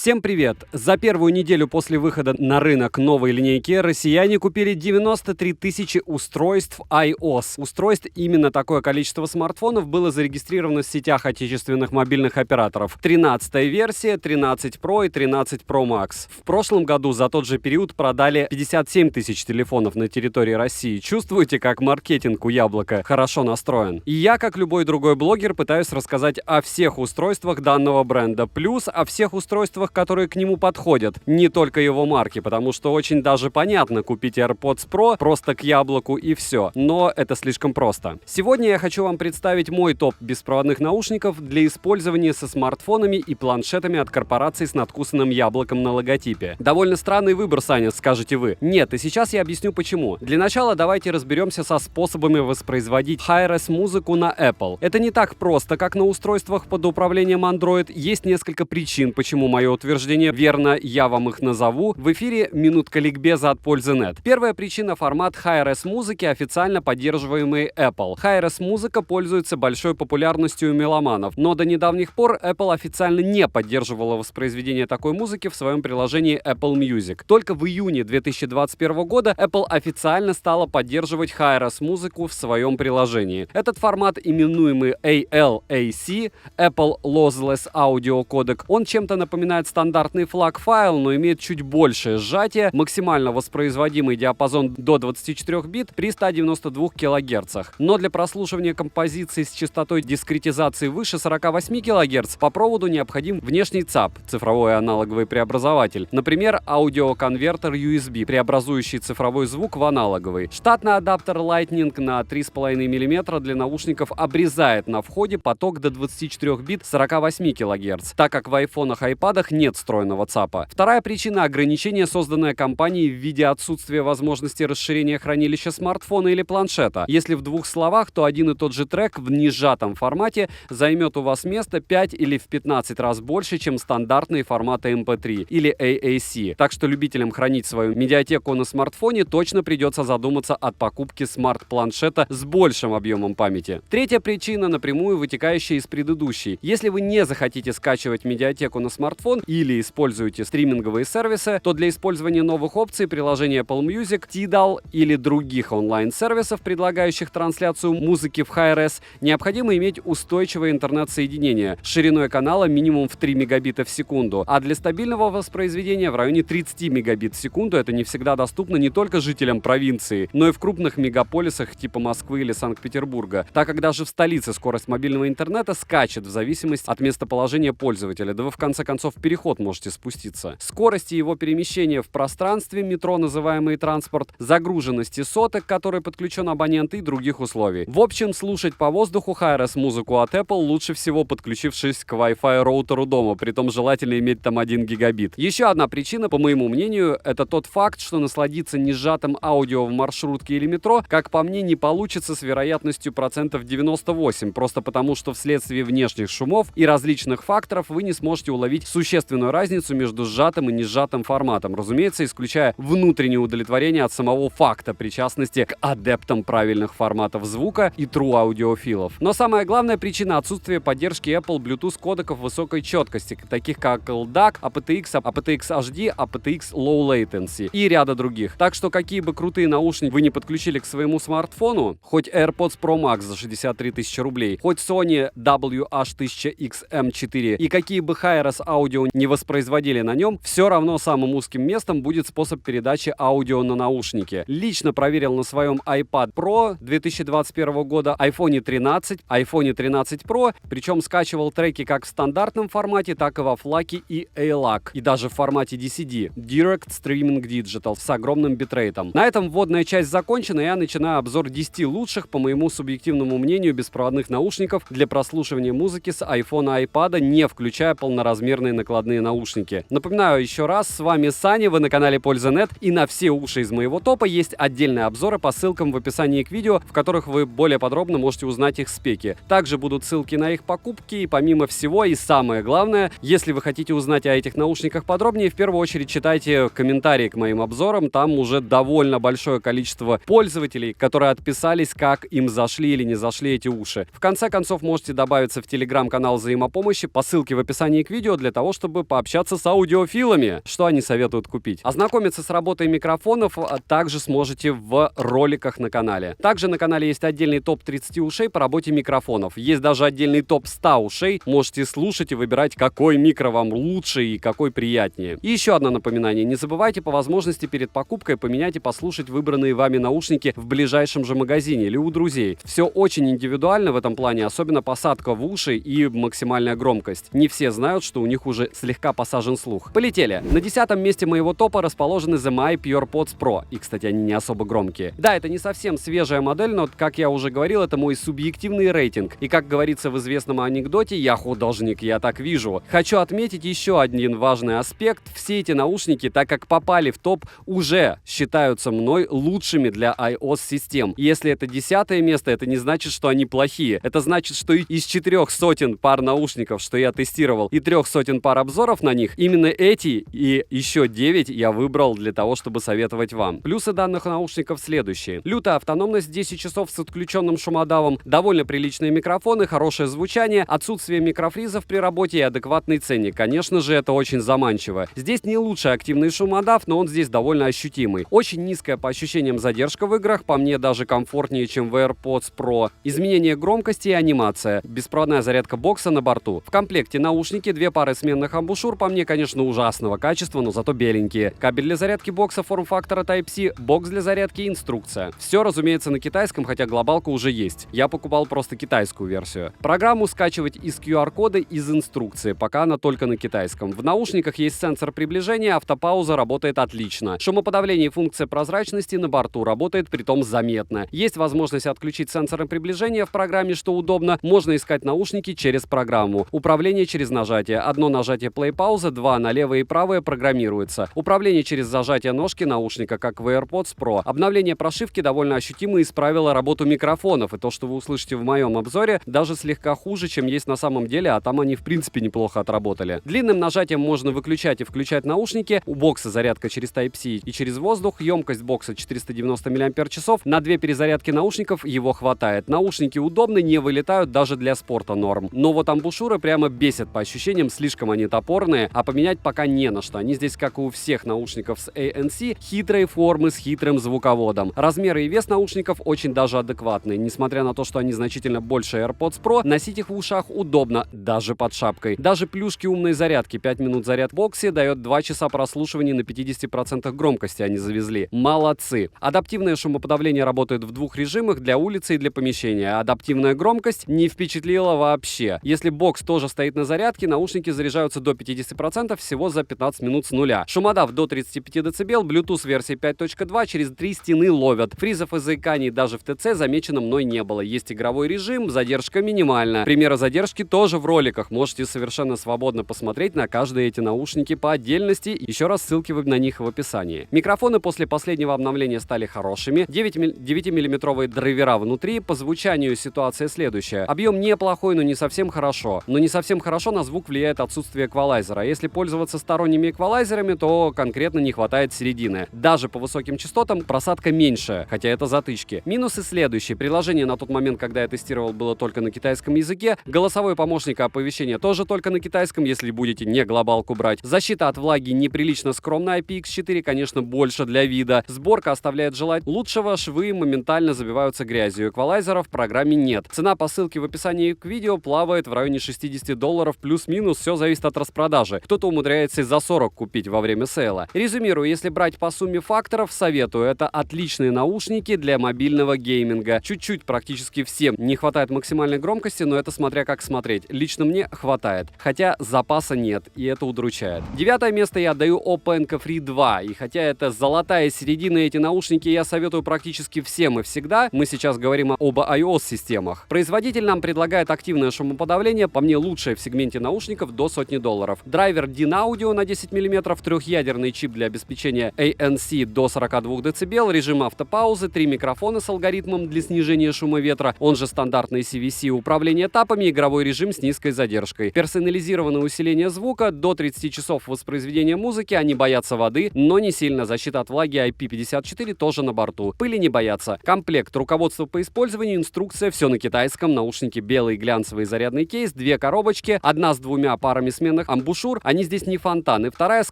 Всем привет! За первую неделю после выхода на рынок новой линейки россияне купили 93 тысячи устройств iOS. Устройств именно такое количество смартфонов было зарегистрировано в сетях отечественных мобильных операторов. 13-я версия, 13 Pro и 13 Pro Max. В прошлом году за тот же период продали 57 тысяч телефонов на территории России. Чувствуете, как маркетинг у Яблока хорошо настроен? И я, как любой другой блогер, пытаюсь рассказать о всех устройствах данного бренда, плюс о всех устройствах, которые к нему подходят, не только его марки, потому что очень даже понятно купить AirPods Pro просто к Яблоку и все, но это слишком просто. Сегодня я хочу вам представить мой топ беспроводных наушников для использования со смартфонами и планшетами от корпораций с надкусанным яблоком на логотипе. Довольно странный выбор, Саня, скажете вы. Нет, и сейчас я объясню почему. Для начала давайте разберемся со способами воспроизводить Hi-Res музыку на Apple. Это не так просто, как на устройствах под управлением Android. Есть несколько причин, почему мое утверждение верно, я вам их назову. В эфире минутка ликбеза от Пользы.нет. Первая причина — формат Hi-Res музыки, официально поддерживаемый Apple. Hi-Res музыка пользуется большой популярностью у меломанов, но до недавних пор Apple официально не поддерживала воспроизведение такой музыки в своем приложении Apple Music. Только в июне 2021 года Apple официально стала поддерживать Hi-Res музыку в своем приложении. Этот формат, именуемый ALAC, Apple Lossless Audio Codec, он чем-то напоминает стандартный FLAC-файл, но имеет чуть большее сжатие, максимально воспроизводимый диапазон до 24 бит при 192 кГц. Но для прослушивания композиций с частотой дискретизации выше 48 кГц по проводу необходим внешний ЦАП, цифровой аналоговый преобразователь, например, аудиоконвертер USB, преобразующий цифровой звук в аналоговый. Штатный адаптер Lightning на 3,5 мм для наушников обрезает на входе поток до 24 бит 48 кГц, так как в айфонах и айпадах нет встроенного ЦАПа. Вторая причина — ограничение, созданное компанией в виде отсутствия возможности расширения хранилища смартфона или планшета. Если в двух словах, то один и тот же трек в несжатом формате займет у вас место 5 или в 15 раз больше, чем стандартные форматы MP3 или AAC. Так что любителям хранить свою медиатеку на смартфоне точно придется задуматься от покупки смарт-планшета с большим объемом памяти. Третья причина, напрямую вытекающая из предыдущей. Если вы не захотите скачивать медиатеку на смартфон или используете стриминговые сервисы, то для использования новых опций приложения Apple Music, Tidal или других онлайн-сервисов, предлагающих трансляцию музыки в Hi-Res, необходимо иметь устойчивое интернет-соединение с шириной канала минимум в 3 мегабита в секунду, а для стабильного воспроизведения в районе 30 мегабит в секунду это не всегда доступно не только жителям провинции, но и в крупных мегаполисах типа Москвы или Санкт-Петербурга, так как даже в столице скорость мобильного интернета скачет в зависимости от местоположения пользователя, да вы в конце концов в переход можете спуститься. Скорости его перемещения в пространстве, метро, называемый транспорт, загруженности соток, к которой подключен абонент, и других условий. В общем, слушать по воздуху Hi-Res музыку от Apple лучше всего подключившись к Wi-Fi роутеру дома, притом желательно иметь там 1 гигабит. Еще одна причина, по моему мнению, это тот факт, что насладиться несжатым аудио в маршрутке или метро, как по мне, не получится с вероятностью процентов 98, просто потому что вследствие внешних шумов и различных факторов вы не сможете уловить существенную разницу между сжатым и несжатым форматом, разумеется, исключая внутреннее удовлетворение от самого факта причастности к адептам правильных форматов звука и true аудиофилов. Но самая главная причина — отсутствие поддержки Apple Bluetooth кодеков высокой четкости, таких как LDAC, aptX, aptX HD, aptX Low Latency и ряда других. Так что какие бы крутые наушники вы не подключили к своему смартфону, хоть AirPods Pro Max за 63 тысячи рублей, хоть Sony WH-1000XM4 и какие бы Hi-Res аудио не воспроизводили на нем, все равно самым узким местом будет способ передачи аудио на наушники. Лично проверил на своем iPad Pro 2021 года, iPhone 13, iPhone 13 Pro, причем скачивал треки как в стандартном формате, так и во FLAC и ALAC, и даже в формате DCD, Direct Streaming Digital, с огромным битрейтом. На этом вводная часть закончена, и я начинаю обзор 10 лучших, по моему субъективному мнению, беспроводных наушников для прослушивания музыки с iPhone и iPad, не включая полноразмерные накладные наушники. Напоминаю еще раз, с вами Саня, вы на канале Польза.нет, и на все уши из моего топа есть отдельные обзоры по ссылкам в описании к видео, в которых вы более подробно можете узнать их спеки. Также будут ссылки на их покупки, и помимо всего, и самое главное, если вы хотите узнать о этих наушниках подробнее, в первую очередь читайте комментарии к моим обзорам, там уже довольно большое количество пользователей, которые отписались, как им зашли или не зашли эти уши. В конце концов, можете добавиться в телеграм-канал взаимопомощи по ссылке в описании к видео для того, чтобы чтобы пообщаться с аудиофилами. Что они советуют купить? Ознакомиться с работой микрофонов также сможете в роликах на канале. Также на канале есть отдельный топ 30 ушей по работе микрофонов. Есть даже отдельный топ 100 ушей. Можете слушать и выбирать, какой микро вам лучше и какой приятнее. И еще одно напоминание. Не забывайте по возможности перед покупкой поменять и послушать выбранные вами наушники в ближайшем же магазине или у друзей. Все очень индивидуально в этом плане, особенно посадка в уши и максимальная громкость. Не все знают, что у них уже слегка посажен слух. Полетели. На 10-м месте моего топа расположены The My PurePods Pro. И, кстати, они не особо громкие. Да, это не совсем свежая модель, но, как я уже говорил, это мой субъективный рейтинг. И, как говорится в известном анекдоте, я художник, я так вижу. Хочу отметить еще один важный аспект. Все эти наушники, так как попали в топ, уже считаются мной лучшими для iOS-систем. Если это 10-е место, это не значит, что они плохие. Это значит, что из 400 пар наушников, что я тестировал, и 300 пар обзоров на них, именно эти и еще 9 я выбрал для того, чтобы советовать вам. Плюсы данных наушников следующие. Лютая автономность, 10 часов с отключенным шумодавом, довольно приличные микрофоны, хорошее звучание, отсутствие микрофризов при работе и адекватный ценник. Конечно же, это очень заманчиво. Здесь не лучший активный шумодав, но он здесь довольно ощутимый. Очень низкая по ощущениям задержка в играх, по мне даже комфортнее, чем в AirPods Pro. Изменение громкости и анимация. Беспроводная зарядка бокса на борту. В комплекте наушники, 2 пары сменных амбушюр, по мне, конечно, ужасного качества, но зато беленькие. Кабель для зарядки бокса форм-фактора Type-C, бокс для зарядки, инструкция. Все, разумеется, на китайском, хотя глобалка уже есть. Я покупал просто китайскую версию. Программу скачивать из QR-кода из инструкции, пока она только на китайском. В наушниках есть сенсор приближения, автопауза работает отлично. Шумоподавление и функция прозрачности на борту работает притом заметно. Есть возможность отключить сенсоры приближения в программе, что удобно. Можно искать наушники через программу. Управление через нажатие. Одно нажатие play-пауза, 2 на левое и правое программируется. Управление через зажатие ножки наушника, как в AirPods Pro. Обновление прошивки довольно ощутимо исправило работу микрофонов, и то, что вы услышите в моем обзоре, даже слегка хуже, чем есть на самом деле, а там они в принципе неплохо отработали. Длинным нажатием можно выключать и включать наушники. У бокса зарядка через Type-C и через воздух. Емкость бокса 490 мАч. На 2 перезарядки наушников его хватает. Наушники удобны, не вылетают даже для спорта норм. Но вот амбушюры прямо бесят по ощущениям, слишком они топорные, а поменять пока не на что. Они здесь, как и у всех наушников с ANC, хитрые формы с хитрым звуководом. Размеры и вес наушников очень даже адекватные. Несмотря на то, что они значительно больше AirPods Pro, носить их в ушах удобно, даже под шапкой. Даже плюшки умной зарядки 5 минут заряд в боксе дает 2 часа прослушивания на 50% громкости они завезли. Молодцы. Адаптивное шумоподавление работает в 2 режимах, для улицы и для помещения. Адаптивная громкость не впечатлила вообще. Если бокс тоже стоит на зарядке, наушники заряжаются до 50% всего за 15 минут с нуля. Шумодав до 35 дБ, Bluetooth версии 5.2 через 3 стены ловят. Фризов и заиканий даже в ТЦ замечено мной не было. Есть игровой режим, задержка минимальна. Примеры задержки тоже в роликах. Можете совершенно свободно посмотреть на каждые эти наушники по отдельности. Еще раз ссылки на них в описании. Микрофоны после последнего обновления стали хорошими. 9-миллиметровые драйвера внутри. По звучанию ситуация следующая. Объем неплохой, но не совсем хорошо. Но не совсем хорошо на звук влияет отсутствие эквалайзера. Если пользоваться сторонними эквалайзерами, то конкретно не хватает середины. Даже по высоким частотам просадка меньше, хотя это затычки. Минусы следующие. Приложение на тот момент, когда я тестировал, было только на китайском языке. Голосовой помощник оповещения тоже только на китайском, если будете не глобалку брать. Защита от влаги неприлично скромная. IPX4, конечно, больше для вида. Сборка оставляет желать лучшего. Швы моментально забиваются грязью. Эквалайзеров в программе нет. Цена по ссылке в описании к видео плавает в районе $60 плюс-минус. Все зависит от распродажи. Кто-то умудряется и за 40 купить во время сейла. Резюмирую, если брать по сумме факторов, советую. Это отличные наушники для мобильного гейминга. Чуть-чуть практически всем не хватает максимальной громкости, но это смотря как смотреть. Лично мне хватает. Хотя запаса нет, и это удручает. 9 место я отдаю Oppo Enco Free 2. И хотя это золотая середина, эти наушники я советую практически всем и всегда. Мы сейчас говорим об iOS-системах. Производитель нам предлагает активное шумоподавление, по мне лучшее в сегменте наушников до $100. Драйвер DIN Audio на 10 мм, трехъядерный чип для обеспечения ANC до 42 дБ, режим автопаузы, 3 микрофона с алгоритмом для снижения шума ветра, он же стандартный CVC, управление тапами, игровой режим с низкой задержкой. Персонализированное усиление звука, до 30 часов воспроизведения музыки, они боятся воды, но не сильно. Защита от влаги IP54 тоже на борту. Пыли не боятся. Комплект, руководство по использованию, инструкция, все на китайском, наушники белый глянцевый зарядный кейс, 2 коробочки, одна с 2 парами сменных современных амбушюр, они здесь не фонтаны. Вторая с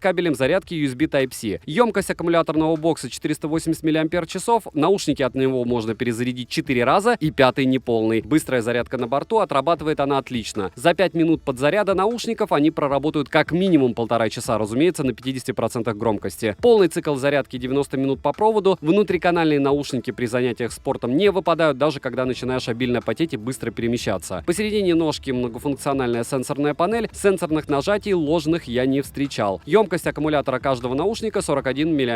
кабелем зарядки USB Type-C. Емкость аккумуляторного бокса 480 мАч. Наушники от него можно перезарядить 4 раза, и 5-й неполный. Быстрая зарядка на борту, отрабатывает она отлично. За 5 минут подзаряда наушников они проработают как минимум 1,5 часа, разумеется, на 50% громкости. Полный цикл зарядки 90 минут по проводу. Внутриканальные наушники при занятиях спортом не выпадают, даже когда начинаешь обильно потеть и быстро перемещаться. Посередине ножки многофункциональная сенсорная панель. Сенсорных нажатий ложных я не встречал. Емкость аккумулятора каждого наушника 41 мАч.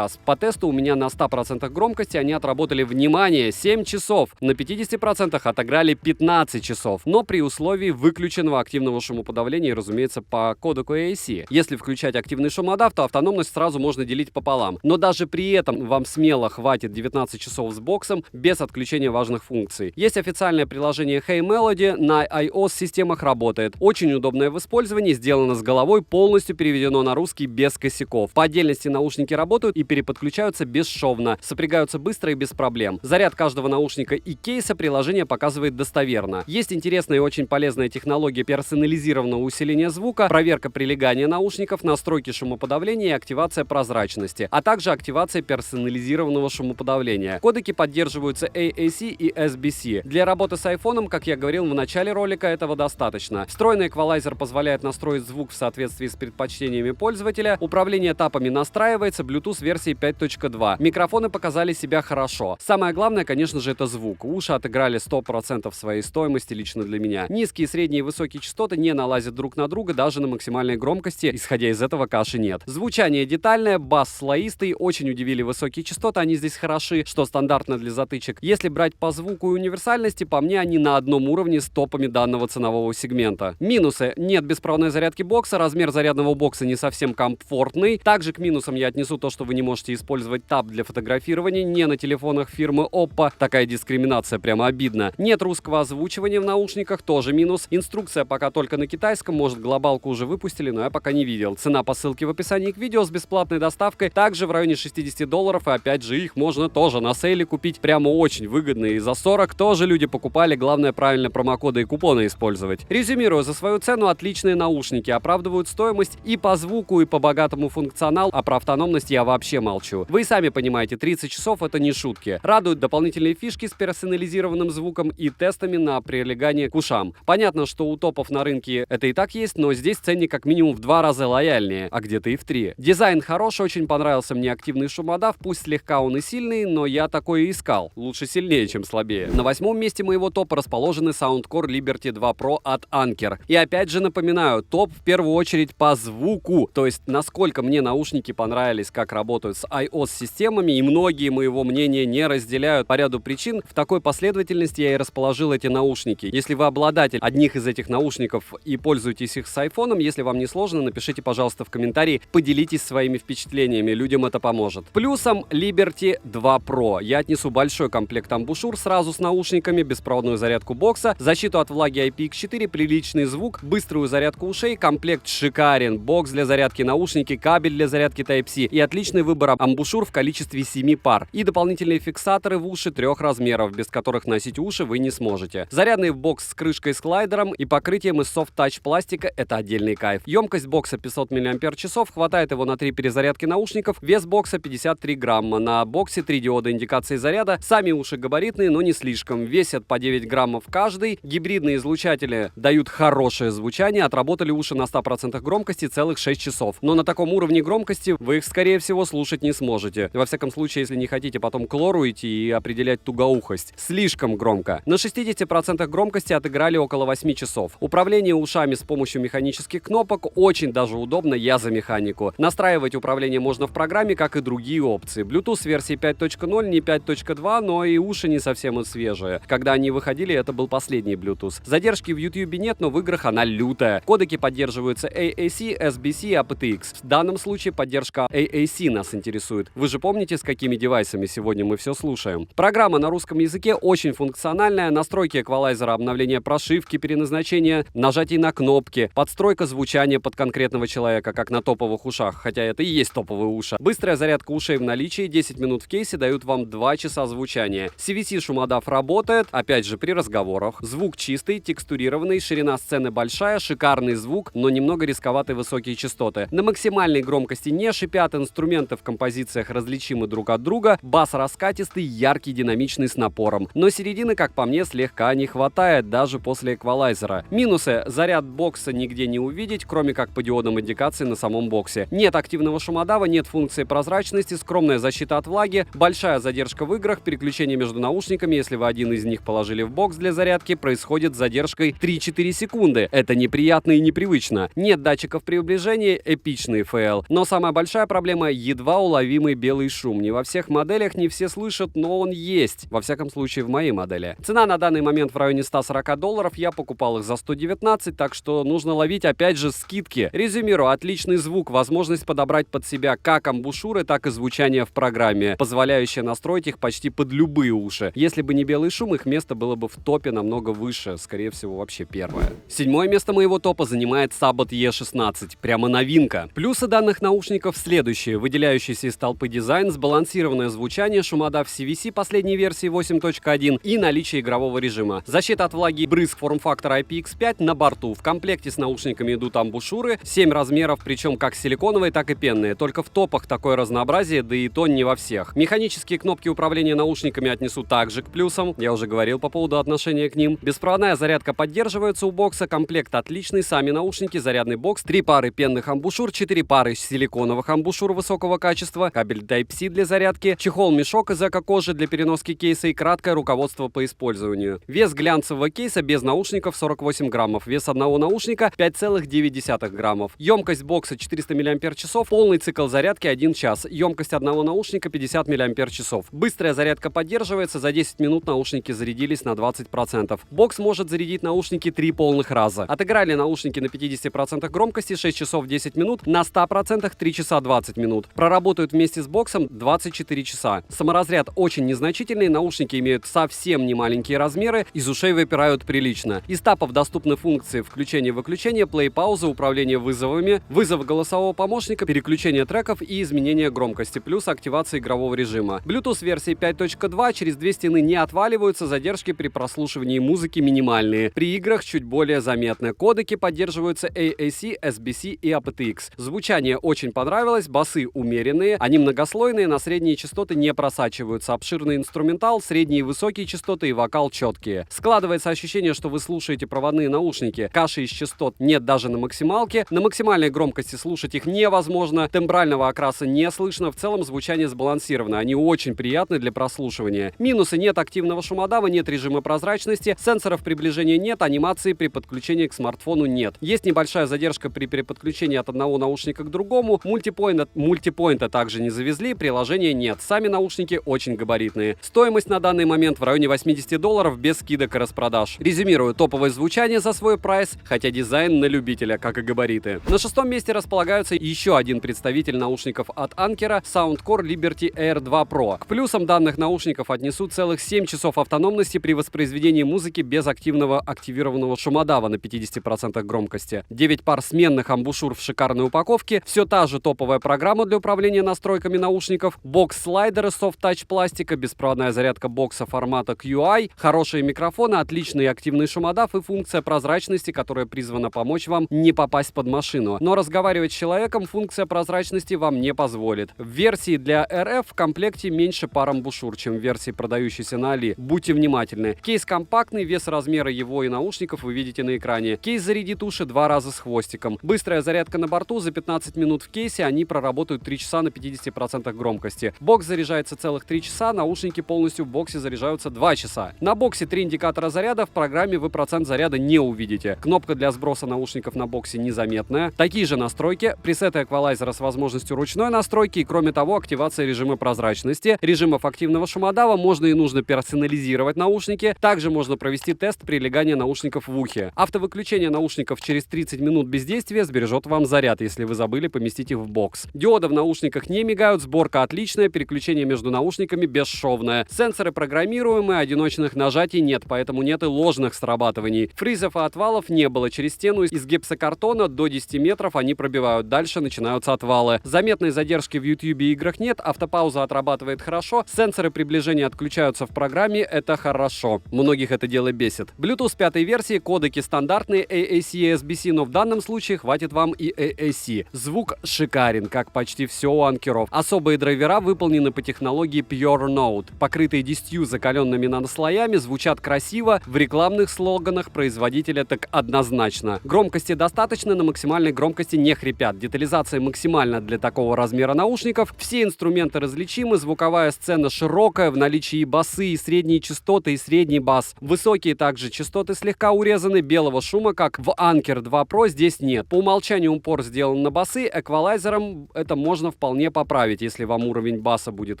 По тесту у меня на 100% громкости они отработали, внимание, 7 часов. На 50% отыграли 15 часов, но при условии выключенного активного шумоподавления и, разумеется, по кодеку AAC. Если включать активный шумодав, то автономность сразу можно делить пополам. Но даже при этом вам смело хватит 19 часов с боксом без отключения важных функций. Есть официальное приложение Hey Melody, на iOS-системах работает. Очень удобное в использовании, сделано с головой, полностью переведено на русский без косяков. По отдельности наушники работают и переподключаются бесшовно, сопрягаются быстро и без проблем. Заряд каждого наушника и кейса приложение показывает достоверно. Есть интересная и очень полезная технология персонализированного усиления звука, проверка прилегания наушников, настройки шумоподавления и активация прозрачности, а также активация персонализированного шумоподавления. Кодеки поддерживаются AAC и SBC. Для работы с айфоном, как я говорил в начале ролика, этого достаточно. Встроенный эквалайзер позволяет настроить звук в соответствии с предпочтениями пользователя. Управление тапами настраивается, Bluetooth версии 5.2. Микрофоны показали себя хорошо. Самое главное, конечно же, это звук. Уши отыграли 100% своей стоимости лично для меня. Низкие, средние и высокие частоты не налазят друг на друга даже на максимальной громкости. Исходя из этого, каши нет. Звучание детальное, бас слоистый. Очень удивили высокие частоты, они здесь хороши, что стандартно для затычек. Если брать по звуку и универсальности, по мне они на одном уровне с топами данного ценового сегмента. Минусы. Нет беспроводной зарядки бокса, размер зарядного бокса не совсем комфортный. Также к минусам я отнесу то, что вы не можете использовать таб для фотографирования, не на телефонах фирмы Oppo. Такая дискриминация прямо обидна. Нет русского озвучивания в наушниках, тоже минус. Инструкция пока только на китайском, может глобалку уже выпустили, но я пока не видел. Цена по ссылке в описании к видео с бесплатной доставкой также в районе $60, и опять же их можно тоже на сейле купить прямо очень выгодно, и за 40 тоже люди покупали, главное правильно промокоды и купоны использовать. Резюмируя, за свою цену отличные наушники, оправдывают стоимость и по звуку, и по богатому функционалу, а про автономность я вообще молчу. Вы сами понимаете, 30 часов это не шутки. Радуют дополнительные фишки с персонализированным звуком и тестами на прилегание к ушам. Понятно, что у топов на рынке это и так есть, но здесь ценник как минимум в 2 раза лояльнее, а где-то и в 3. Дизайн хороший, очень понравился мне активный шумодав, пусть слегка он и сильный, но я такое и искал. Лучше сильнее, чем слабее. На 8-м месте моего топа расположены Soundcore Liberty 2 Pro от Anker. И опять же напоминаю, топ в первую очередь по звуку, то есть насколько мне наушники понравились, как работают с iOS-системами, и многие моего мнения не разделяют по ряду причин. В такой последовательности я и расположил эти наушники. Если вы обладатель одних из этих наушников и пользуетесь их с айфоном, если вам не сложно, напишите, пожалуйста, в комментарии, поделитесь своими впечатлениями, людям это поможет. Плюсом Liberty 2 Pro я отнесу большой комплект амбушюр сразу с наушниками, беспроводную зарядку бокса, защиту от влаги IPX4, приличный звук, быструю зарядку ушей, комплект шикарен, бокс для зарядки наушники, кабель для зарядки Type-C и отличный выбор амбушюр в количестве 7 пар. И дополнительные фиксаторы в уши 3 размеров, без которых носить уши вы не сможете. Зарядный бокс с крышкой с клайдером и покрытием из софт-тач пластика — это отдельный кайф. Емкость бокса 500 мАч, хватает его на 3 перезарядки наушников, вес бокса 53 грамма. На боксе 3 диода индикации заряда, сами уши габаритные, но не слишком, весят по 9 граммов каждый. Гибридные излучатели дают хорошее звучание, отработали уши на 100% громкости целых 6 часов. Но на таком уровне громкости вы их, скорее всего, слушать не сможете. Во всяком случае, если не хотите потом к лору идти и определять тугоухость. Слишком громко. На 60% громкости отыграли около 8 часов. Управление ушами с помощью механических кнопок очень даже удобно, я за механику. Настраивать управление можно в программе, как и другие опции. Bluetooth версии 5.0, не 5.2, но и уши не совсем свежие. Когда они выходили, это был последний Bluetooth. Задержки в YouTube нет, но в играх она лютая. Кодеки поддерживаются AAC, SBC и aptX. В данном случае поддержка AAC нас интересует. Вы же помните, с какими девайсами сегодня мы все слушаем? Программа на русском языке очень функциональная. Настройки эквалайзера, обновление прошивки, переназначение, нажатие на кнопки, подстройка звучания под конкретного человека, как на топовых ушах, хотя это и есть топовые уши. Быстрая зарядка ушей в наличии, 10 минут в кейсе дают вам 2 часа звучания. CVC шумодав работает, опять же при разговорах. Звук чистый, текстурированный, ширина сцены большая, шикарный звук, но немного рисковатые высокие частоты. На максимальной громкости не шипят, инструменты в композициях различимы друг от друга, бас раскатистый, яркий, динамичный с напором. Но середины, как по мне, слегка не хватает, даже после эквалайзера. Минусы: заряд бокса нигде не увидеть, кроме как по диодам индикации на самом боксе. Нет активного шумодава, нет функции прозрачности, скромная защита от влаги, большая задержка в играх, переключение между наушниками, если вы один из них положили в бокс для зарядки, происходит с задержкой 3-4 секунды. Это неприятно и непривычно. Нет датчиков приближения, эпичный ФЛ. Но самая большая проблема — едва уловимый белый шум. Не во всех моделях, не все слышат, но он есть. Во всяком случае, в моей модели. Цена на данный момент в районе $140, я покупал их за 119, так что нужно ловить опять же скидки. Резюмирую: отличный звук, возможность подобрать под себя как амбушюры, так и звучание в программе, позволяющее настроить их почти под любые уши. Если бы не белый шум, их место было бы в топе намного выше, скорее всего, вообще первое. 7-е место моего топа занимает Sabot E16, прямо новинка. Плюсы данных наушников следующие: выделяющийся из толпы дизайн, сбалансированное звучание, шумодав CVC последней версии 8.1 и наличие игрового режима. Защита от влаги и брызг форм-фактора IPX5 на борту. В комплекте с наушниками идут амбушюры, 7 размеров, причем как силиконовые, так и пенные. Только в топах такое разнообразие, да и то не во всех. Механические кнопки управления наушниками отнесу также к плюсам. Я уже говорил по поводу отношения к ним. Беспроводная зарядка поддерживается у бокса, комплект отличный, сами наушники, зарядный бокс, 3 пары пенных амбушюр, 4 пары силиконовых амбушюр высокого качества, кабель Type-C для зарядки, чехол-мешок из эко-кожи для переноски кейса и краткое руководство по использованию. Вес глянцевого кейса без наушников 48 граммов, вес одного наушника 5,9 граммов. Емкость бокса 400 мАч, полный цикл зарядки 1 час, емкость одного наушника 50 мАч. Быстрая зарядка поддерживается, за 10 минут наушники зарядились на 20%. Бокс может зарядить наушники 3 полных раза. Отыграли наушники на 50% громкости 6 часов 10 минут, на 100% 3 часа 20 минут. Проработают вместе с боксом 24 часа. Саморазряд очень незначительный, наушники имеют совсем не маленькие размеры, из ушей выпирают прилично. Из тапов доступны функции включения-выключения, плей-пауза, управление вызовами, вызов голосового помощника, переключение треков и изменение громкости, плюс активация игрового режима. Bluetooth версии 5.2, через 2 стены не отваливаются, задержки при прослушивании музыки минимальные. При играх чуть более заметны. Кодеки поддерживаются AAC, SBC и aptX. Звучание очень понравилось, басы умеренные, они многослойные, на средние частоты не просачиваются. Обширный инструментал, средние и высокие частоты и вокал четкие. Складывается ощущение, что вы слушаете проводные наушники. Каши из частот нет даже на максималке. На максимальной громкости слушать их невозможно. Тембрального окраса не слышно. В целом звучание сбалансировано. Они очень приятны для прослушивания. Минусы: нет активного шумодава, нет режима прозрачности, сенсоров приближения нет, анимации при подключении к смартфону нет. Есть небольшая задержка при переподключении от одного наушника к другому. Мультипоинта также не завезли, приложения нет. Сами наушники очень габаритные. Стоимость на данный момент в районе $80 без скидок и распродаж. Резюмирую: топовое звучание за свой прайс, хотя дизайн на любителя, как и габариты. На 6-м месте располагается еще один представитель наушников от Anker — Soundcore Liberty Air 2 Pro. К плюсам данных наушников отнесу целых 7 часов автономности при воспроизведении музыки без активированного шумодава на 50% громкости, 9 пар сменных амбушюр в шикарной упаковке, все та же топовая программа для управления настройками наушников, бокс-слайдеры софт-тач пластика, беспроводная зарядка бокса формата QI, хорошие микрофоны, отличный активный шумодав и функция прозрачности, которая призвана помочь вам не попасть под машину. Но разговаривать с человеком функция прозрачности вам не позволит. В версии для RF в комплекте меньше пар амбушюр, чем в версии, продающейся на Али. Будьте внимательны. Кейс компактный, вес, размера его и наушников вы видите на экране. Кейс зарядит уши 2 раза с хвостиком. Быстрая зарядка на борту, за 15 минут в кейсе они проработают 3 часа на 50% громкости. Бокс заряжается целых 3 часа, наушники полностью в боксе заряжаются 2 часа. На боксе 3 индикатора заряда, в программе вы процент заряда не увидите. Кнопка для сброса наушников на боксе незаметная. Такие же настройки, пресеты эквалайзера с возможностью ручной настройки и, кроме того, активация режима прозрачности. Режимов активного шумодава можно и нужно персонализировать наушники. Также можно провести тест прилегания наушников в ухе. Автовыключение наушников через 30 минут бездействия сбережет вам заряд, если вы забыли поместить их в бокс. Диоды в наушниках не мигают, сборка отличная, переключение между наушниками бесшовное. Сенсоры программируемые, одиночных нажатий нет, поэтому нет и ложных срабатываний. Фризов и отвалов не было. Через стену из гипсокартона до 10 метров они пробивают. Дальше начинаются отвалы. Заметной задержки в YouTube и играх нет, автопауза отрабатывает хорошо, сенсоры приближения отключаются в программе, это хорошо. Многих это дело бесит. Bluetooth 5 версии, кодеки стандартные AAC, и SBC, но в данном случае хватит вам и AAC. Звук шикарен, как почти все у анкеров. Особые драйвера выполнены по технологии Pure Note. Покрытые 10 закаленными нанослоями, звучат красиво, в рекламных слоганах производителя так однозначно. Громкости достаточно, на максимальной громкости не хрипят. Детализация максимальна для такого размера наушников. Все инструменты различимы, звуковая сцена широкая, в наличии и басы, и средние частоты, и средний бас. Высокие также частоты слегка урезаны, белого шума, как в Anker 2 Pro, здесь нет. По умолчанию упор сделан на басы, эквалайзером это можно вполне поправить, если вам уровень баса будет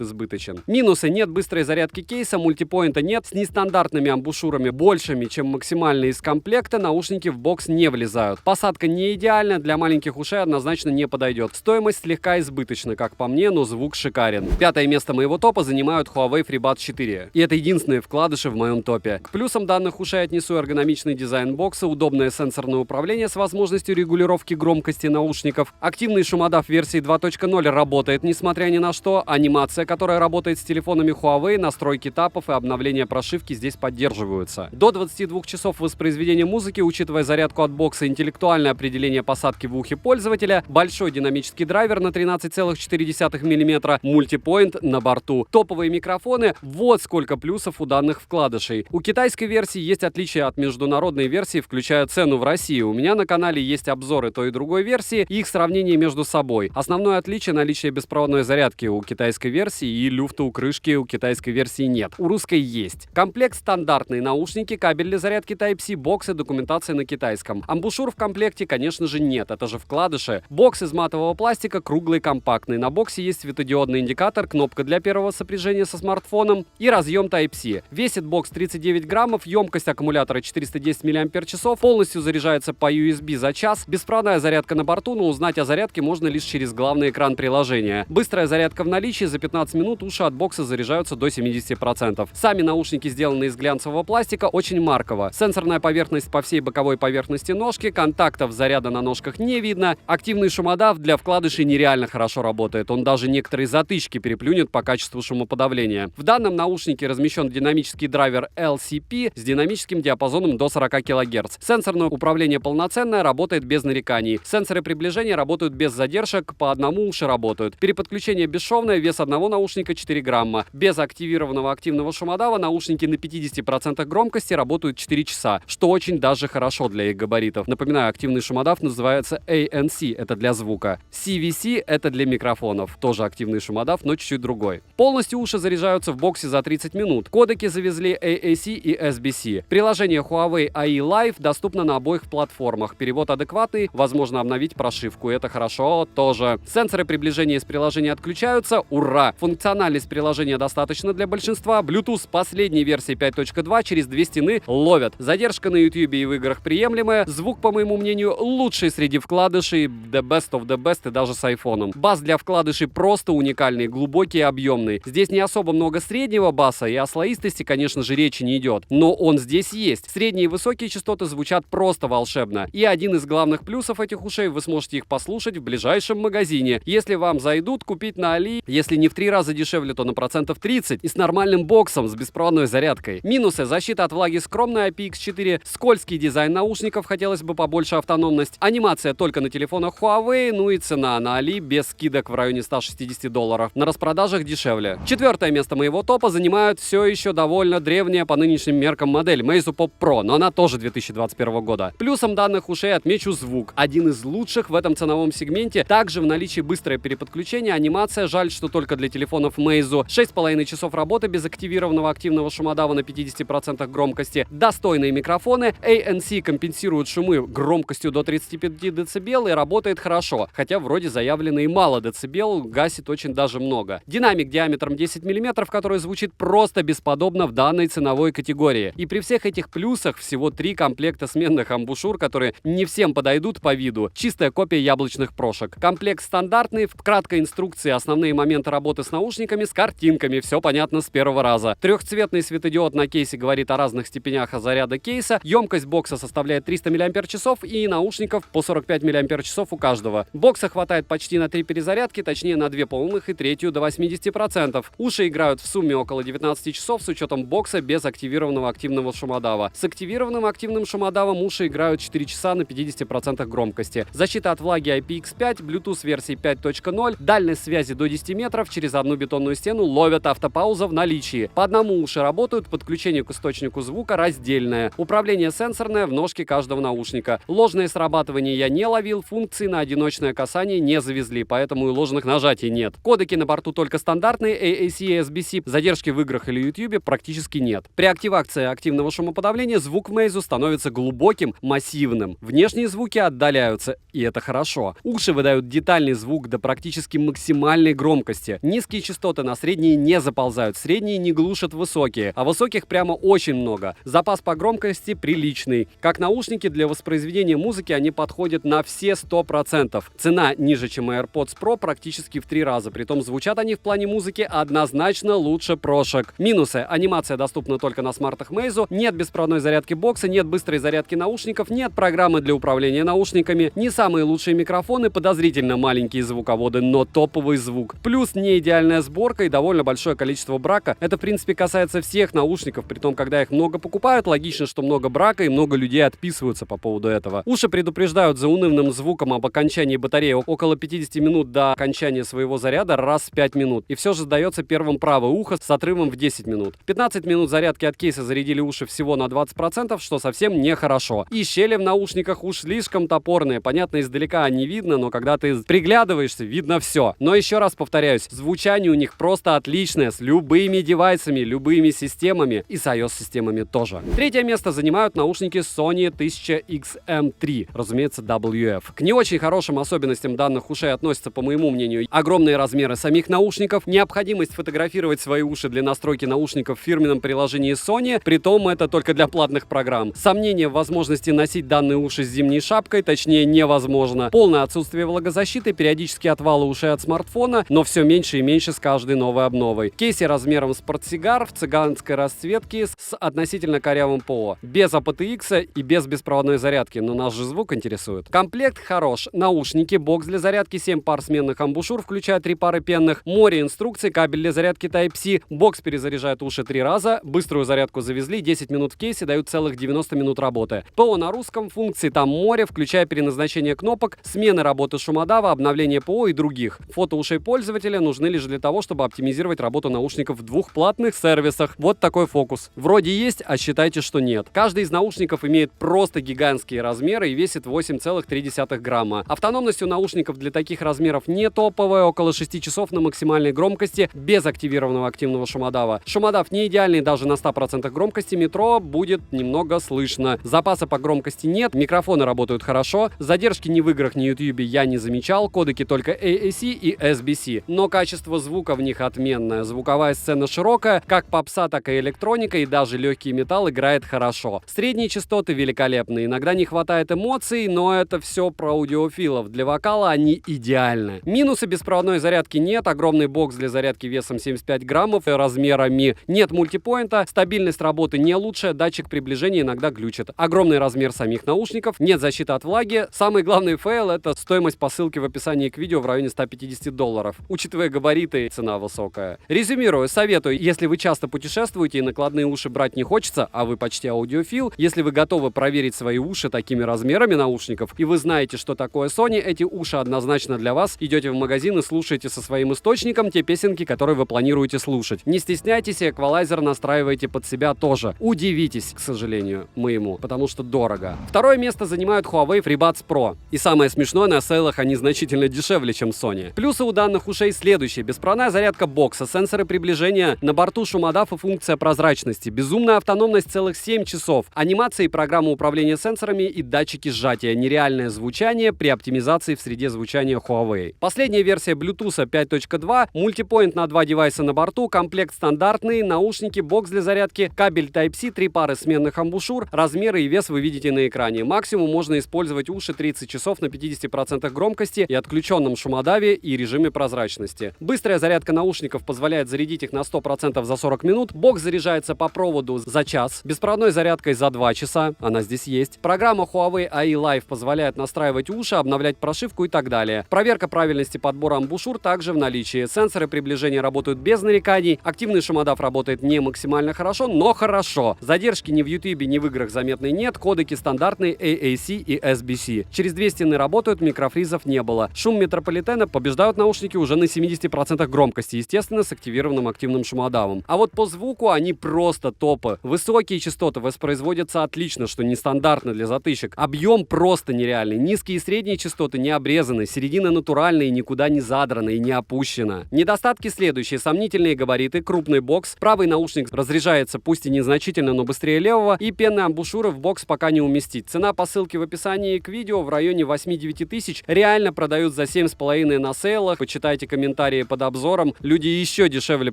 избыточен. Минусы: нет быстрой зарядки кейса, мультипоинта нет, с нестандартными амбушюрами большими, чем максимальные из комплекта, наушники в бокс не влезают. Посадка не идеальна, для маленьких ушей однозначно не подойдет. Стоимость слегка избыточна, как по мне, но звук шикарен. Пятое место моего топа занимают Huawei FreeBuds 4. И это единственные вкладыши в моем топе. К плюсам данных ушей отнесу эргономичный дизайн бокса, удобное сенсорное управление с возможностью регулировки громкости наушников. Активный шумодав версии 2.0 работает, несмотря ни на что. Анимация, которая работает с телефонами Huawei, настройки тапов и обновление прошивки здесь поддерживаются. До 22 часов воспроизведения музыки, учитывая зарядку от бокса, интеллектуальное определение посадки в ухе пользователя, большой динамический драйвер на 13,4 мм, мультипоинт на борту, топовые микрофоны. Вот сколько плюсов у данных вкладышей. У китайской версии есть отличия от международной версии, включая цену в России. У меня на канале есть обзоры той и другой версии и их сравнение между собой. Основное отличие — наличие беспроводной зарядки у китайской версии и люфта у крышки у китайской версии нет. У русской есть. Комплект стандартный: наушники, кабель для зарядки Type-C, бокс и документация на китайском. Амбушюр в комплекте, конечно же, нет, это же вкладыши. Бокс из матового пластика, круглый, компактный. На боксе есть светодиодный индикатор, кнопка для первого сопряжения со смартфоном и разъем Type-C. Весит бокс 39 граммов, емкость аккумулятора 410 мАч, полностью заряжается по USB за час. Беспроводная зарядка на борту, но узнать о зарядке можно лишь через главный экран приложения. Быстрая зарядка в наличии, за 15 минут уши от бокса заряжаются до 70%. Сами наушники сделаны из глянцевого пластика, очень марково. Сенсорная поверхность по всей боковой поверхности ножки, контактов заряда на ножках не видно. Активный шумодав для вкладышей нереально хорошо работает, он даже некоторые затычки переплюнет по качеству шумоподавления. В данном наушнике размещен динамический драйвер LCP с динамическим диапазоном до 40 кГц. Сенсорное управление полноценное, работает без нареканий. Сенсоры приближения работают без задержек, по одному уши работают. Переподключение бесшовное, вес одного наушника 4 грамма. Без активированного активного шумодава наушники на 50% громкости работают 4 часа, что очень даже хорошо для их габаритов. Напоминаю, активный шумодав называется ANC, это для звука. CVC — это для микрофонов. Тоже активный шумодав, но чуть-чуть другой. Полностью уши заряжаются в боксе за 30 минут. Кодеки завезли AAC и SBC. Приложение Huawei AI Live доступно на обоих платформах. Перевод адекватный, возможно обновить прошивку. Это хорошо тоже. Сенсоры приближения из приложения отключаются. Ура! Функциональность приложения достаточно для большинства. Bluetooth последней версии 5.2 через 2 стены ловят. Задержка на YouTube и в играх приемлемая. Звук, по моему мнению, лучший среди вкладышей. The best of the best и даже с айфоном. Бас для вкладышей просто уникальный, глубокий и объемный. Здесь не особо много среднего баса, и о слоистости, конечно же, речи не идет. Но он здесь есть. Средние и высокие частоты звучат просто волшебно. И один из главных плюсов этих ушей — вы сможете их послушать в ближайшем магазине. Если вам зайдут, купить на Али, если не в 3 раза дешевле, то на 30% и с нормальным боксом, с беспроводной зарядкой. Минусы: защита от влаги скромная, IPX4, скользкий дизайн наушников, хотелось бы побольше автономность, анимация только на телефонах Huawei, ну и цена на Али без скидок в районе $160. На распродажах дешевле. Четвертое место моего топа занимают все еще довольно древняя по нынешним меркам модель Meizu Pop Pro, но она тоже 2021 года. Плюсом данных ушей отмечу звук. Один из лучших в этом ценовом сегменте. Также в наличии быстрое переподключение, анимация, жаль, что только для телефонов Meizu. 6,5 часов работы без активированного активного шумодава на 50% громкости. Достойные микрофоны. ANC компенсирует шумы громкостью до 35 дБ и работает хорошо. Хотя вроде заявлено и мало децибел, гасит очень даже много. Динамик диаметром 10 мм, который звучит просто бесподобно в данной ценовой категории. И при всех этих плюсах всего 3 комплекта сменных амбушюр, которые не всем подойдут по виду. Чистая копия яблочных прошек. Комплект стандартный, в краткой инструкции основные моменты работы с наушниками, с картинками, все понятно с первого раза. Трехцветный светодиод на кейсе говорит о разных степенях заряда кейса. Емкость бокса составляет 300 мАч и наушников по 45 мАч у каждого. Бокса хватает почти на 3 перезарядки, точнее на 2 полных и третью до 80%. Уши играют в сумме около 19 часов с учетом бокса без активированного активного шумодава. С активированным активным шумодавом уши играют играют 4 часа на 50% громкости. Защита от влаги IPX5, Bluetooth версии 5.0, дальность связи до 10 метров, через одну бетонную стену ловят автопауза в наличии. По одному уши работают, подключение к источнику звука раздельное. Управление сенсорное в ножке каждого наушника. Ложное срабатывание я не ловил, функции на одиночное касание не завезли, поэтому и ложных нажатий нет. Кодеки на борту только стандартные, AAC и SBC, задержки в играх или YouTube практически нет. При активации активного шумоподавления звук в Meizu становится глубоким, массивным. Внешние звуки отдаляются, и это хорошо. Уши выдают детальный звук до практически максимальной громкости. Низкие частоты на средние не заползают, средние не глушат высокие, а высоких прямо очень много. Запас по громкости приличный. Как наушники для воспроизведения музыки они подходят на все 100%. Цена ниже, чем AirPods Pro, практически в 3 раза. Притом звучат они в плане музыки однозначно лучше прошек. Минусы. Анимация доступна только на смартах Meizu, нет беспроводной зарядки бокса, нет быстрой зарядки наушников, нет программы для управления наушниками, не самые лучшие микрофоны, подозрительно маленькие звуководы, но топовый звук. Плюс не идеальная сборка и довольно большое количество брака. Это, в принципе, касается всех наушников, притом, когда их много покупают, логично, что много брака и много людей отписываются по поводу этого. Уши предупреждают за унывным звуком об окончании батареи около 50 минут до окончания своего заряда раз в 5 минут. И все же сдается первым правое ухо с отрывом в 10 минут. 15 минут зарядки от кейса зарядили уши всего на 20%, что совсем нехорошо. И щели в наушниках уж слишком топорные. Понятно, издалека не видно, но когда ты приглядываешься, видно все. Но еще раз повторяюсь, звучание у них просто отличное, с любыми девайсами, любыми системами и с iOS-системами тоже. Третье место занимают наушники Sony 1000XM3, разумеется, WF. К не очень хорошим особенностям данных ушей относятся, по моему мнению, огромные размеры самих наушников, необходимость фотографировать свои уши для настройки наушников в фирменном приложении Sony, притом это только для платных программ. Сомнения в возможности носить данные уши с зимней шапкой, точнее невозможно. Полное отсутствие влагозащиты, периодически отвалы ушей от смартфона, но все меньше и меньше с каждой новой обновой. Кейси размером с портсигар в цыганской расцветке с относительно корявым ПО. Без aptX и без беспроводной зарядки, но нас же звук интересует. Комплект хорош. Наушники, бокс для зарядки, 7 пар сменных амбушюр, включая 3 пары пенных, море инструкций, кабель для зарядки Type-C, бокс перезаряжает уши 3 раза, быструю зарядку завезли, 10 минут в кейсе дают целых 90 минут работы. ПО на русском, функции там море, включая переназначение кнопок, смены работы шумодава, обновление ПО и других. Фото ушей пользователя нужны лишь для того, чтобы оптимизировать работу наушников в 2 платных сервисах. Вот такой фокус. Вроде есть, а считайте, что нет. Каждый из наушников имеет просто гигантские размеры и весит 8,3 грамма. Автономность у наушников для таких размеров не топовая, около 6 часов на максимальной громкости, без активированного активного шумодава. Шумодав не идеальный даже на 100% громкости, метро будет немного слышно. Запаса по громкости нет, микрофоны работают хорошо, задержки ни в играх, ни в YouTube я не замечал, кодеки только AAC и SBC. Но качество звука в них отменное. Звуковая сцена широкая, как попса, так и электроника, и даже легкий металл играет хорошо. Средние частоты великолепные, иногда не хватает эмоций, но это все про аудиофилов. Для вокала они идеальны. Минусы: беспроводной зарядки нет, огромный бокс для зарядки весом 75 граммов и размерами, нет мультипоинта, стабильность работы не лучшая, датчик приближения иногда глючит. Огромный размер самих наушников, нет защиты от влаги. Самый главный фейл — это стоимость по ссылке в описании к видео в районе $150. Учитывая габариты, цена высокая. Резюмирую, советую, если вы часто путешествуете и накладные уши брать не хочется, а вы почти аудиофил, если вы готовы проверить свои уши такими размерами наушников, и вы знаете, что такое Sony, эти уши однозначно для вас. Идете в магазин и слушаете со своим источником те песенки, которые вы планируете слушать. Не стесняйтесь, и эквалайзер настраивайте под себя тоже. Удивитесь, к сожалению, моему, потому что дорого. Второе место занимают Huawei FreeBuds Pro. И самое смешное, на сейлах они значительно дешевле, чем Sony. Плюсы у данных ушей следующие: беспроводная зарядка бокса, сенсоры приближения, на борту шумодав и функция прозрачности, безумная автономность целых 7 часов, анимация и программа управления сенсорами и датчики сжатия, нереальное звучание при оптимизации в среде звучания Huawei. Последняя версия Bluetooth 5.2, мультипоинт на 2 девайса на борту, комплект стандартный, наушники, бокс для зарядки, кабель Type-C, 3 пары сменных амбушюр, размеры и вес вы видите на экране. Максимум можно использовать уши 30 часов на 50% громкости и отключенном шумодаве и режиме прозрачности. Быстрая зарядка наушников позволяет зарядить их на 100% за 40 минут, бокс заряжается по проводу за час, беспроводной зарядкой за 2 часа, она здесь есть. Программа Huawei AI Live позволяет настраивать уши, обновлять прошивку и так далее. Проверка правильности подбора амбушюр также в наличии. Сенсоры приближения работают без нареканий, активный шумодав работает не максимально хорошо, но хорошо. Задержки ни в YouTube, ни в играх заметной нет, кодеки стандартные AAC и SBC. Через две стены работают, микрофризов не было. Шум метрополитена побеждают наушники уже на 70% громкости, естественно, с активированным активным шумодавом. А вот по звуку они просто топы. Высокие частоты воспроизводятся отлично, что нестандартно для затычек. Объем просто нереальный. Низкие и средние частоты не обрезаны, середина натуральная и никуда не задрана и не опущена. Недостатки следующие: сомнительные габариты, крупный бокс, правый наушник разряжается пусть и незначительно, но быстрее левого, и пенные амбушюры в бокс пока не уместить. Цена по ссылке в описании к видео в районе 8-9 тысяч. Реально продают за 7,5 на сейлах. Почитайте комментарии под обзором. Люди еще дешевле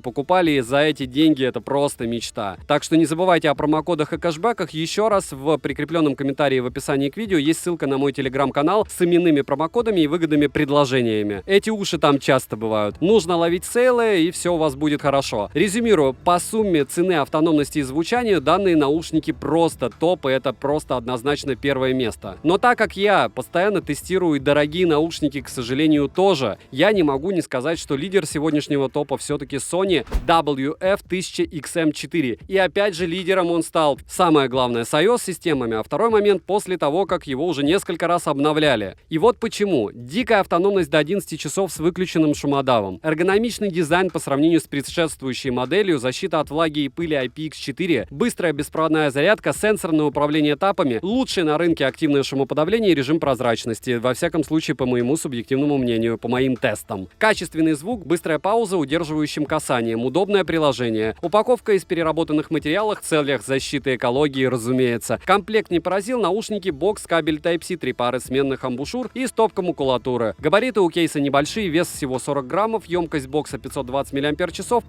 покупали, и за эти деньги это просто мечта. Так что не забывайте о промокодах и кэшбэках. Еще раз, в прикрепленном комментарии в описании к видео есть ссылка на мой телеграм-канал с именными промокодами и выгодными предложениями. Эти уши там часто бывают. Нужно ловить сейлы, и все у вас будет хорошо. Резюмирую, по сумме цены, автономности и звучанию данные наушники просто топ, и это просто однозначно первое место. Но так как я постоянно тестирую дорогие наушники, к сожалению, тоже, я не могу не сказать, что лидер сегодняшнего топа все-таки Sony WF-1000XM4. И опять же лидером он стал, самое главное, с iOS-системами, а второй момент после того, как его уже несколько раз обновляли. И вот почему. Дикая автономность до 11 часов с выключенным шумодавом. Эргономичный дизайн по сравнению с предшествующей моделью, защита от влаги и пыли IPX4, быстрая беспроводная зарядка, сенсорное управление этапами, лучшее на рынке активное шумоподавление и режим прозрачности. Во всяком случае, по моему субъективному мнению, по моим тестам. Качественный звук, быстрая пауза удерживающим касанием, удобное приложение. Упаковка из переработанных материалов в целях защиты экологии, разумеется. Комплект не поразил, наушники, бокс, кабель Type-C, 3 пары сменных амбушюр и стопка макулатуры. Габариты у кейса небольшие, вес всего 40 граммов, емкость бокса 520 мАч,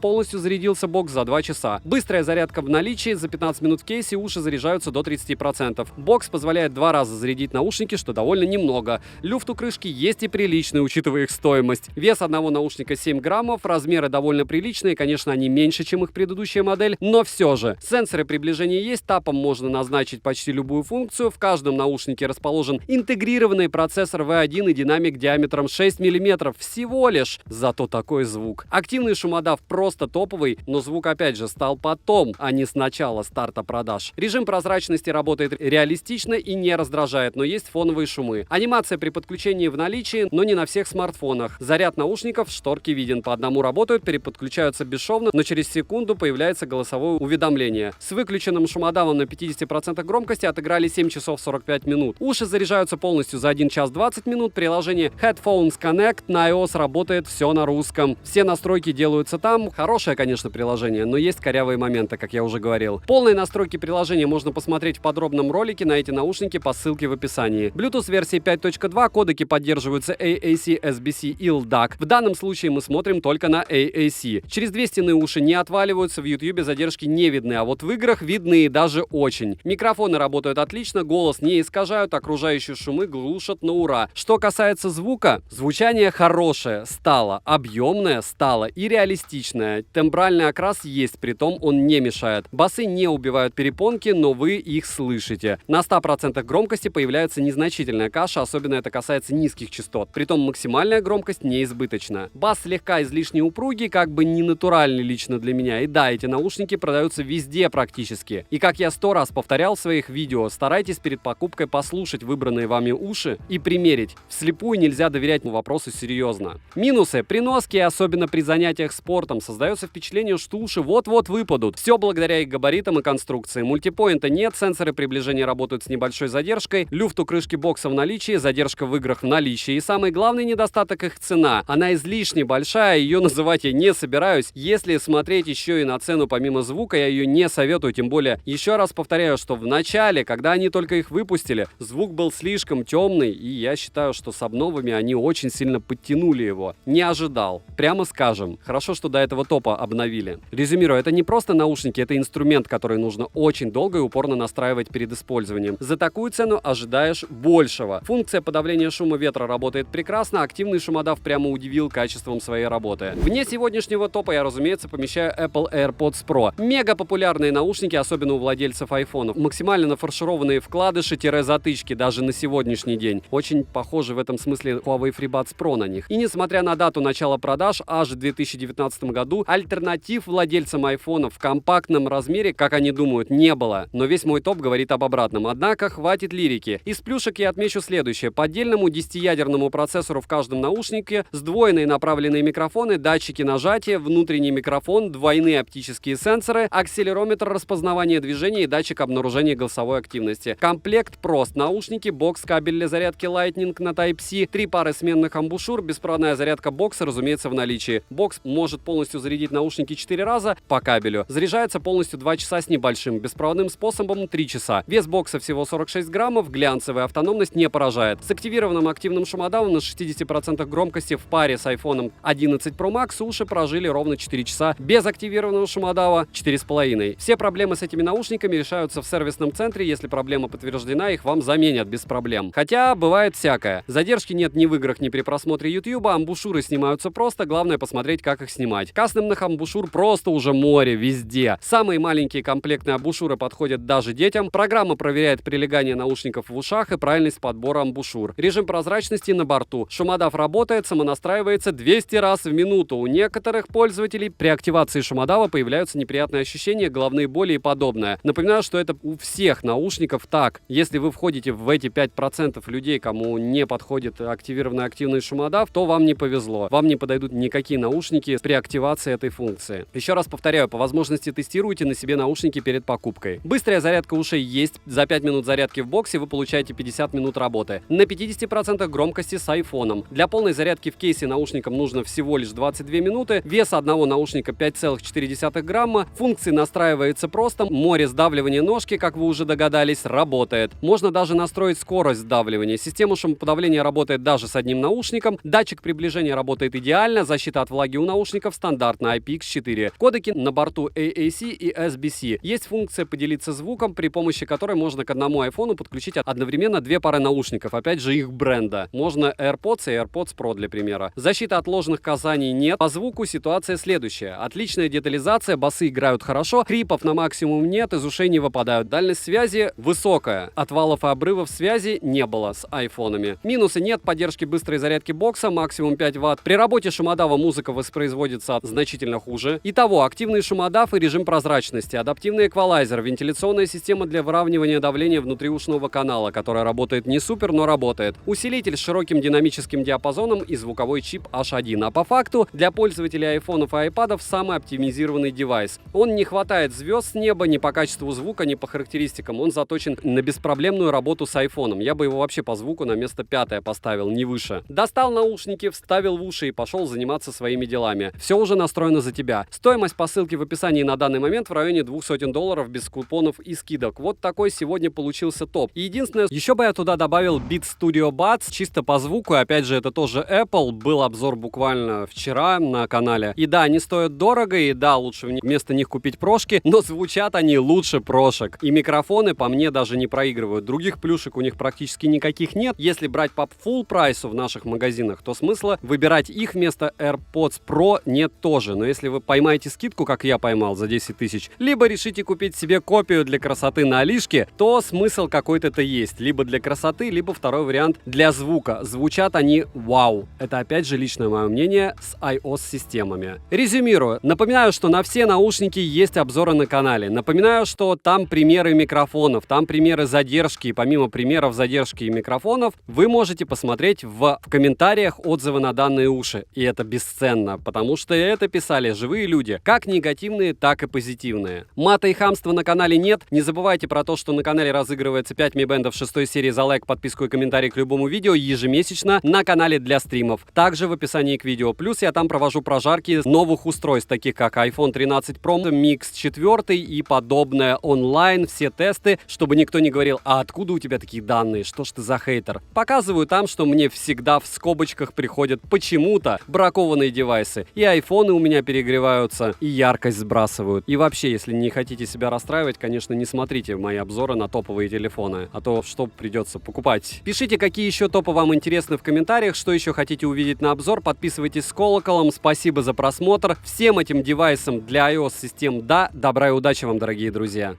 полностью зарядился бокс за 2 часа. Быстрая зарядка в наличии, за 15 минут в кейсе уши заряжаются до 30%. Бокс позволяет 2 раза зарядить наушники, что довольно немного. Люфт у крышки есть и приличный, учитывая их стоимость. Вес одного наушника 7 граммов, размеры довольно приличные, конечно, они меньше, чем их предыдущая модель, но все же. Сенсоры приближения есть, тапом можно назначить почти любую функцию. В каждом наушнике расположен интегрированный процессор V1 и динамик диаметром 6 мм. Всего лишь, зато такой звук. Активный шумодав просто топовый, но звук опять же стал потом, а не с начала старта продаж. Режим прозрачности работает реалистично и не раздражает, но есть фоновые шумы. Анимация при подключении в наличии, но не на всех смартфонах. Заряд наушников в шторке виден. По одному работают, переподключаются бесшовно, но через секунду появляется голосовое уведомление. С выключенным шумодавом на 50% громкости отыграли 7 часов 45 минут. Уши заряжаются полностью за 1 час 20 минут. Приложение Headphones Connect на iOS работает все на русском. Все настройки делаются там. Хорошее, конечно, приложение, но есть корявые моменты, как я уже говорил. Полные настройки приложения можно посмотреть в подробном ролике на эти наушники по ссылке в описании. Bluetooth версии 5.2, кодеки поддерживаются AAC, SBC и LDAC. В данном случае мы смотрим только на AAC. Через две стены уши не отваливаются, в YouTube задержки не видны, а вот в играх видны и даже очень. Микрофоны работают отлично, голос не искажают, окружающие шумы глушат на ура. Что касается звука, звучание хорошее стало, объемное стало и реалистичное. Тембральный окрас есть, притом он не мешает. Басы не убивают перепонки, но вы их слышите. На 100% громкости появляется незначительная каша, особенно это касается низких частот. Притом максимальная громкость неизбыточна. Бас слегка излишне упругий, как бы не натуральный лично для меня. И да, эти наушники продаются везде практически. И как я 100 раз повторял в своих видео, старайтесь перед покупкой послушать выбранные вами уши и примерить. Вслепую нельзя доверять вопросу серьезно. Минусы. При носке, особенно при занятиях спортом, создается впечатление, что уши вот-вот выпадут. Все благодаря их габаритам и конструкции. Мультипоинта нет, сенсоры приближения работают с небольшой задержкой, люфт у крышки бокса в наличии, задержка в играх в наличии. И самый главный недостаток — их цена. Она излишне большая, ее называть я не собираюсь. Если смотреть еще и на цену помимо звука, я ее не советую, тем более, еще раз повторяю, что в начале, когда они только их выпустили, звук был слишком темный, и я считаю, что с обновами они очень сильно подтянули его. Не ожидал. Прямо скажем. Хорошо, что до этого топа обновили. Резюмирую, это не просто наушники, это инструмент, который нужно очень долго и упорно настраивать перед использованием. За такую цену ожидаешь большего. Функция подавления шума ветра работает прекрасно, активный шумодав прямо удивил качеством своей работы. Вне сегодняшнего топа я, разумеется, помещаю Apple AirPods Pro. Мега популярные наушники, особенно у владельцев айфонов. Максимально нафаршированные вкладыши-затычки даже на сегодняшний день. Очень похожи в этом смысле Huawei FreeBuds Pro на них. И несмотря на дату начала продаж, аж в 2019 году, альтернатив владельцам айфонов в компактном размере, как они думают, не было. Но весь мой топ говорит об обратном. обратном. Однако хватит лирики. Из плюшек я отмечу следующее. По отдельному 10-ядерному процессору в каждом наушнике, сдвоенные направленные микрофоны, датчики нажатия, внутренний микрофон, двойные оптические сенсоры, акселерометр распознавания движения и датчик обнаружения голосовой активности. Комплект прост. Наушники, бокс, кабель для зарядки Lightning на Type-C, 3 пары сменных амбушюр, беспроводная зарядка бокса, разумеется, в наличии. Бокс может полностью зарядить наушники 4 раза по кабелю. Заряжается полностью 2 часа с небольшим. Беспроводным способом 3 часа. Вес бокса всего 46 граммов, глянцевая автономность не поражает. С активированным активным шумодавом на 60% громкости в паре с iPhone 11 Pro Max уши прожили ровно 4 часа. Без активированного шумодава 4,5. Все проблемы с этими наушниками решаются в сервисном центре. Если проблема подтверждена, их вам заменят без проблем. Хотя бывает всякое. Задержки нет ни в играх, ни при просмотре YouTube. Амбушюры снимаются просто. Главное посмотреть, как их снимать. Кастомных амбушюр просто уже море везде. Самые маленькие комплектные амбушюры подходят даже детям. Программа проверяет прилегание наушников в ушах и правильность подбора амбушюр. Режим прозрачности на борту. Шумодав работает, самонастраивается 200 раз в минуту. У некоторых пользователей при активации шумодава появляются неприятные ощущения, головные боли и подобное. Напоминаю, что это у всех наушников так. Если вы входите в эти 5% людей, кому не подходит активированный активный шумодав, то вам не повезло. Вам не подойдут никакие наушники при активации этой функции. Еще раз повторяю, по возможности тестируйте на себе наушники перед покупкой. Быстрая зарядка ушей есть. За 5 минут зарядки в боксе вы получаете 50 минут работы. На 50% громкости с айфоном. Для полной зарядки в кейсе наушникам нужно всего лишь 22 минуты. Вес одного наушника 5,4 грамма. Функции настраивается просто. Море сдавливания ножки, как вы уже догадались, работает. Можно даже настроить скорость сдавливания. Система шумоподавления работает даже с одним наушником. Датчик приближения работает идеально. Защита от влаги у наушников стандартная IPX4. Кодеки на борту AAC и SBC. Есть функция поделиться звуком, при помощи которой можно к одному айфону подключить одновременно 2 пары наушников. Опять же их бренда. Можно AirPods и AirPods Pro для примера. Защиты от ложных касаний нет. По звуку ситуация следующая. Отличная детализация, басы играют хорошо, хрипов на максимум нет, из ушей не выпадают. Дальность связи высокая. Отвалов и обрывов связи не было с айфонами. Минусы: нет поддержки быстрой зарядки бокса, максимум 5 Вт. При работе шумодава музыка воспроизводится значительно хуже. Итого, активный шумодав и режим прозрачности, адаптивный эквалайзер, вентиляционная система для выравнивания давления внутриушного канала, которая работает не супер, но работает. Усилитель с широким динамическим диапазоном и звуковой чип H1. А по факту, для пользователей айфонов и айпадов самый оптимизированный девайс. Он не хватает звезд с неба ни по качеству звука, ни по характеристикам. Он заточен на беспроблемную работу с айфоном. Я бы его вообще по звуку на место 5 поставил, не выше. Достал наушники, вставил в уши и пошел заниматься своими делами. Все уже настроено за тебя. Стоимость по ссылке в описании на данный момент в районе $200 без купонов и скидок. Вот такой сегодня получился топ. И единственное, еще бы я туда добавил Beats Studio Buds, чисто по звуку. И опять же, это тоже Apple. Был обзор буквально вчера на канале. И да, они стоят дорого, и да, лучше вместо них купить прошки, но звучат они лучше прошек. И микрофоны по мне даже не проигрывают. Других плюшек у них практически никаких нет. Если брать по full прайсу в наших магазинах, то смысла выбирать их вместо AirPods Pro нет тоже. Но если вы поймаете скидку, как я поймал, за 10 тысяч, либо решите купить себе копию для красоты на Алишке, то смысл какой-то есть. Либо для красоты, либо второй вариант для звука. Звучат они вау. Это опять же личное мое мнение с iOS-системами. Резюмирую. Напоминаю, что на все наушники есть обзоры на канале. Напоминаю, что там примеры микрофонов, там примеры задержки. И помимо примеров задержки и микрофонов, вы можете посмотреть в комментариях отзывы на данные уши. И это бесценно, потому что это писали живые люди. Как негативные, так и позитивные. Мата и хамства на канале нет. Не забывайте про то, что на канале разыгрывается 5 Mi Band 6 серии за лайк, подписку и комментарий к любому видео ежемесячно на канале для стримов. Также в описании к видео. Плюс я там провожу прожарки новых устройств, таких как iPhone 13 Pro, Mix 4 и подобное онлайн. Все тесты, чтобы никто не говорил: а откуда у тебя такие данные? Что ж ты за хейтер? Показываю там, что мне всегда в скобочках приходят почему-то бракованные девайсы. И айфоны у меня перегреваются, и яркость сбрасывают. И вообще, если не хотите себя расстраивать, конечно, не смотрите мои обзоры на топовые телефоны, а то что придется покупать. Пишите, какие еще топы вам интересны в комментариях, что еще хотите увидеть на обзор. Подписывайтесь с колоколом. Спасибо за просмотр. Всем этим девайсам для iOS-систем добра и удачи вам, дорогие друзья.